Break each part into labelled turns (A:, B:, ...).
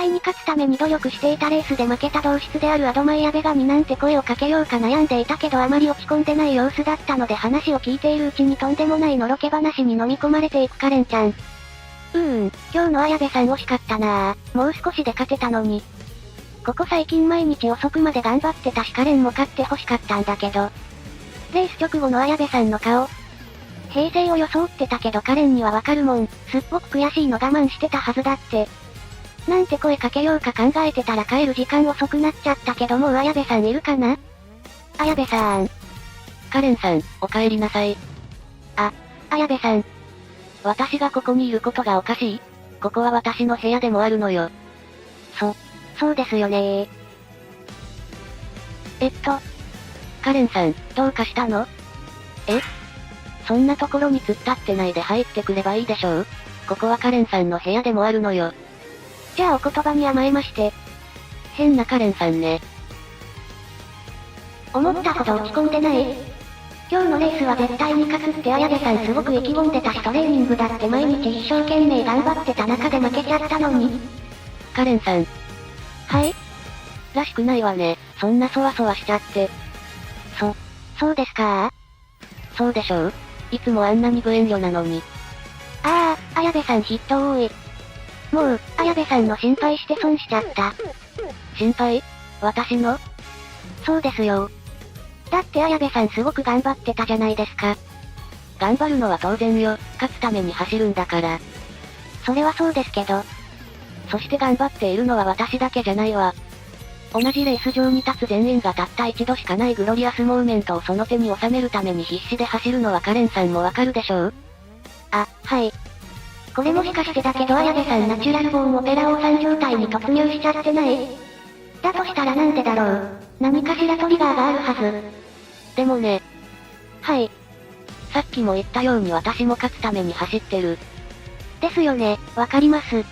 A: 対に勝つために努力していたレースで負けた同室であるアドマイヤベガになんて声をかけようか悩んでいたけどあまり落ち込んでない様子だったので話を聞いているうちにとんでもないのろけ話に飲み込まれていくカレンちゃん。今日の綾部さん惜しかったなぁ。もう少しで勝てたのに。ここ最近毎日遅くまで頑張ってたしカレンも勝って欲しかったんだけど。レース直後の綾部さんの顔。平静を装ってたけどカレンにはわかるもん。すっごく悔しいの我慢してたはずだって。なんて声かけようか考えてたら帰る時間遅くなっちゃったけどもう綾部さんいるかな？綾部さん。
B: カレンさん、お帰りなさい。
A: 綾部さん。
B: 私がここにいることがおかしい？ここは私の部屋でもあるのよ。
A: そうですよね
B: カレンさん、どうかしたの？そんなところに突っ立ってないで入ってくればいいでしょう？ここはカレンさんの部屋でもあるのよ。
A: じゃあお言葉に甘えまして。
B: 変なカレンさんね。
A: 思ったほど落ち込んでない？今日のレースは絶対に勝つって綾部さんすごく意気込んでたしトレーニングだって毎日一生懸命頑張ってた中で負けちゃったのに。
B: カレンさん。
A: はい？
B: らしくないわね。そんなそわそわしちゃって。
A: そうですか？
B: そうでしょう？いつもあんなに無遠慮なのに。
A: 綾部さん筆頭多い。もう、綾部さんの心配して損しちゃった。
B: 心配？私の？
A: そうですよ。だって綾部さんすごく頑張ってたじゃないですか。
B: 頑張るのは当然よ。勝つために走るんだから。
A: それはそうですけど。
B: そして頑張っているのは私だけじゃないわ。同じレース場に立つ全員がたった一度しかないグロリアスモーメントをその手に収めるために必死で走るのはカレンさんもわかるでしょう？
A: はい。これもしかしてだけど綾部さんナチュラルボーンオペラ王さん状態に突入しちゃってない？だとしたらなんでだろう。何かしらトリガーがあるはず。
B: でもね。
A: はい。
B: さっきも言ったように私も勝つために走ってる。
A: ですよね、わかります。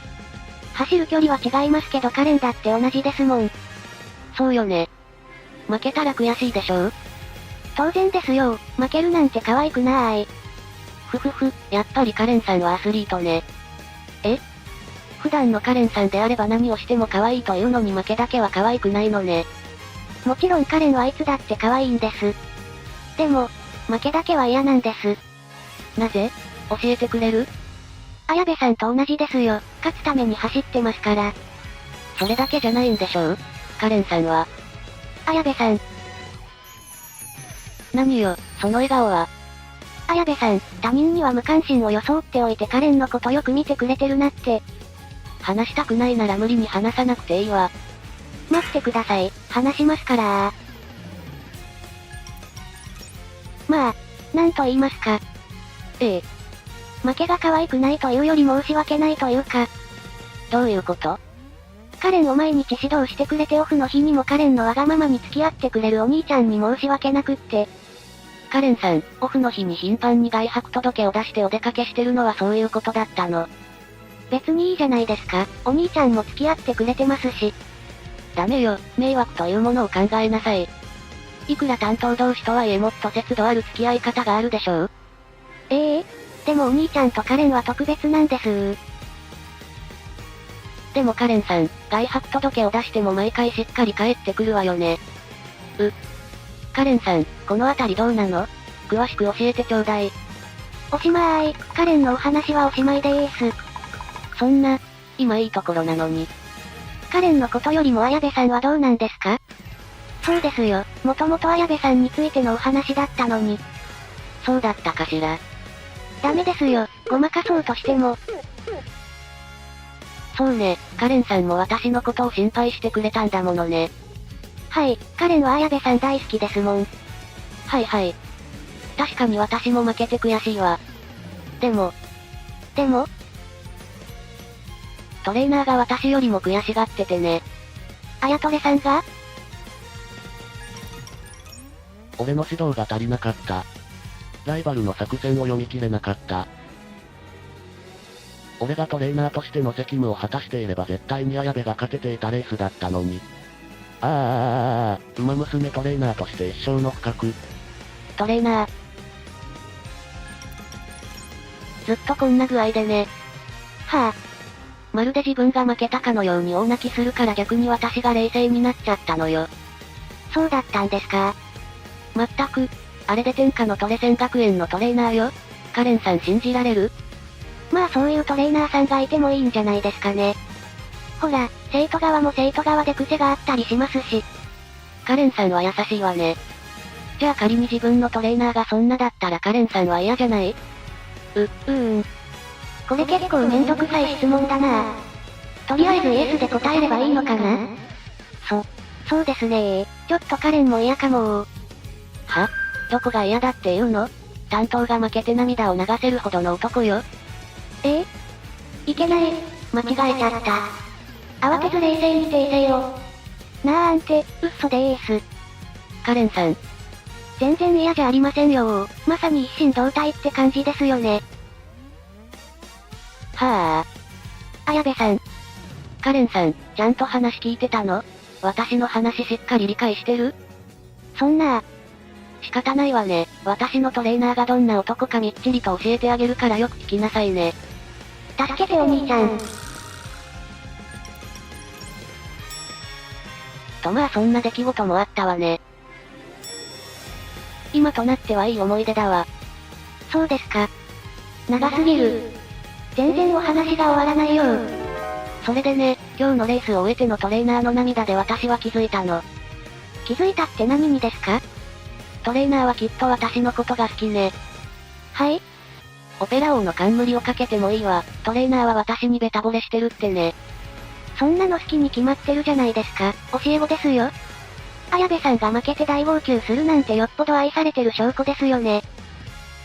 A: 走る距離は違いますけどカレンだって同じですもん。
B: そうよね。負けたら悔しいでしょ？
A: 当然ですよ、負けるなんて可愛くない。
B: やっぱりカレンさんはアスリートね。普段のカレンさんであれば何をしても可愛いというのに負けだけは可愛くないのね。
A: もちろんカレンはいつだって可愛いんです。でも、負けだけは嫌なんです。
B: なぜ？教えてくれる？
A: 綾部さんと同じですよ。勝つために走ってますから。
B: それだけじゃないんでしょう？カレンさんは。
A: 綾部さん。
B: 何よ、その笑顔は。
A: 綾部さん、他人には無関心を装っておいてカレンのことよく見てくれてるなって。
B: 話したくないなら無理に話さなくていいわ。
A: 待ってください、話しますからまあ、なんと言いますか。負けが可愛くないというより申し訳ないというか。
B: どういうこと？
A: カレンを毎日指導してくれてオフの日にもカレンのわがままに付き合ってくれるお兄ちゃんに申し訳なくって。
B: カレンさん、オフの日に頻繁に外泊届を出してお出かけしてるのはそういうことだったの？
A: 別にいいじゃないですか。お兄ちゃんも付き合ってくれてますし。
B: ダメよ、迷惑というものを考えなさい。いくら担当同士とはいえもっと節度ある付き合い方があるでしょう？
A: でもお兄ちゃんとカレンは特別なんです
B: でもカレンさん、外泊届を出しても毎回しっかり帰ってくるわよね。カレンさん、このあたりどうなの？詳しく教えてちょうだい。
A: おしまーい。カレンのお話はおしまいでーす。
B: そんな、今いいところなのに。
A: カレンのことよりも綾部さんはどうなんですか？そうですよ。もともと綾部さんについてのお話だったのに。
B: そうだったかしら。
A: ダメですよ。ごまかそうとしても。
B: そうね、カレンさんも私のことを心配してくれたんだものね。
A: はい、カレンは綾部さん大好きですもん。
B: はい。確かに私も負けて悔しいわ。でも、トレーナーが私よりも悔しがっててね。
A: あやとれさんが？
C: 俺の指導が足りなかった。ライバルの作戦を読み切れなかった。俺がトレーナーとしての責務を果たしていれば絶対に綾部が勝てていたレースだったのに。馬娘トレーナーとして一生の不覚。
B: トレーナー。ずっとこんな具合でね。まるで自分が負けたかのように大泣きするから逆に私が冷静になっちゃったのよ。
A: そうだったんですか。
B: まったく、あれで天下のトレセン学園のトレーナーよ。カレンさん信じられる？
A: まあそういうトレーナーさんがいてもいいんじゃないですかね。ほら、生徒側も生徒側で癖があったりしますし。
B: カレンさんは優しいわね。じゃあ仮に自分のトレーナーがそんなだったらカレンさんは嫌じゃない？
A: これ結構めんどくさい質問だな。とりあえずイエスで答えればいいのかな？そうですね。ちょっとカレンも嫌かも。
B: は？どこが嫌だって言うの？担当が負けて涙を流せるほどの男よ。
A: いけない。間違えちゃった。慌てず冷静に訂正を。なーんて、嘘でーす。
B: カレンさん。
A: 全然嫌じゃありませんよ。まさに一心同体って感じですよね。
B: はぁ。
A: 綾部さん。
B: カレンさん、ちゃんと話聞いてたの？私の話しっかり理解してる？
A: そんな。
B: 仕方ないわね。私のトレーナーがどんな男かみっちりと教えてあげるからよく聞きなさいね。
A: 助けてお兄ちゃん。
B: とまあそんな出来事もあったわね。今となってはいい思い出だわ。
A: そうですか。長すぎる。全然お話が終わらないよ。
B: それでね、今日のレースを終えてのトレーナーの涙で私は気づいたの。
A: 気づいたって何にですか？
B: トレーナーはきっと私のことが好きね。
A: はい？
B: オペラ王の冠をかけてもいいわ。トレーナーは私にベタ惚れしてるってね。
A: そんなの好きに決まってるじゃないですか。教え子ですよ。綾部さんが負けて大号泣するなんてよっぽど愛されてる証拠ですよね。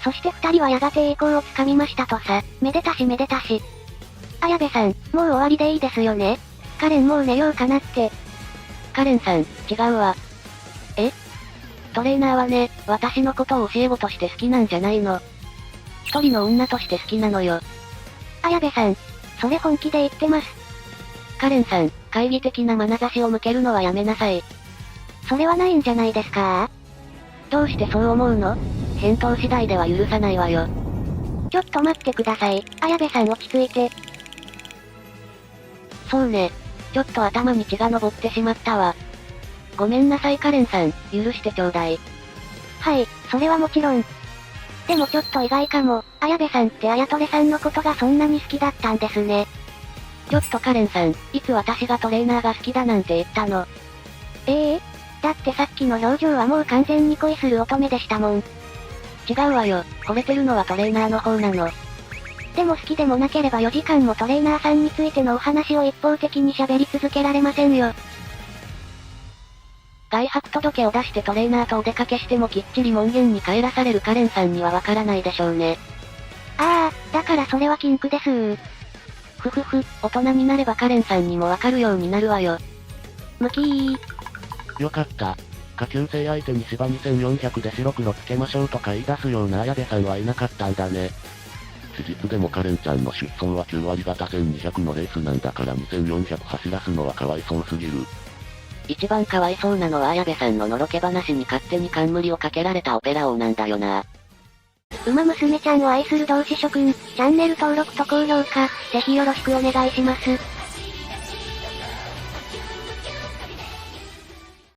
A: そして二人はやがて栄光をつかみましたとさ。めでたしめでたし。綾部さん、もう終わりでいいですよね。カレンもう寝ようかなって。
B: カレンさん、違うわ。トレーナーはね、私のことを教え子として好きなんじゃないの。一人の女として好きなのよ。
A: 綾部さん、それ本気で言ってます。
B: カレンさん、懐疑的な眼差しを向けるのはやめなさい。
A: それはないんじゃないですか？
B: どうしてそう思うの？返答次第では許さないわよ。
A: ちょっと待ってください。綾部さん落ち着いて。
B: そうね。ちょっと頭に血が上ってしまったわ。ごめんなさいカレンさん、許してちょうだい。
A: はい、それはもちろん。でもちょっと意外かも。綾部さんって綾トレさんのことがそんなに好きだったんですね。
B: ちょっとカレンさん、いつ私がトレーナーが好きだなんて言ったの？
A: だってさっきの表情はもう完全に恋する乙女でしたもん。
B: 違うわよ。惚れてるのはトレーナーの方なの。
A: でも好きでもなければ4時間もトレーナーさんについてのお話を一方的に喋り続けられませんよ。
B: 外泊届を出してトレーナーとお出かけしてもきっちり門限に帰らされるカレンさんにはわからないでしょうね。
A: だからそれは禁句です。
B: ふふふ、大人になればカレンさんにもわかるようになるわよ。
A: むきー。
C: よかった。下級生相手に芝2400で白黒つけましょうとか言い出すような綾部さんはいなかったんだね。
D: 事実でもカレンちゃんの出走は9割方1200のレースなんだから2400走らすのはかわいそうすぎる。
B: 一番かわいそうなのは綾部さんののろけ話に勝手に冠をかけられたオペラ王なんだよな。
A: 馬娘ちゃんを愛する同志諸君、チャンネル登録と高評価、ぜひよろしくお願いします。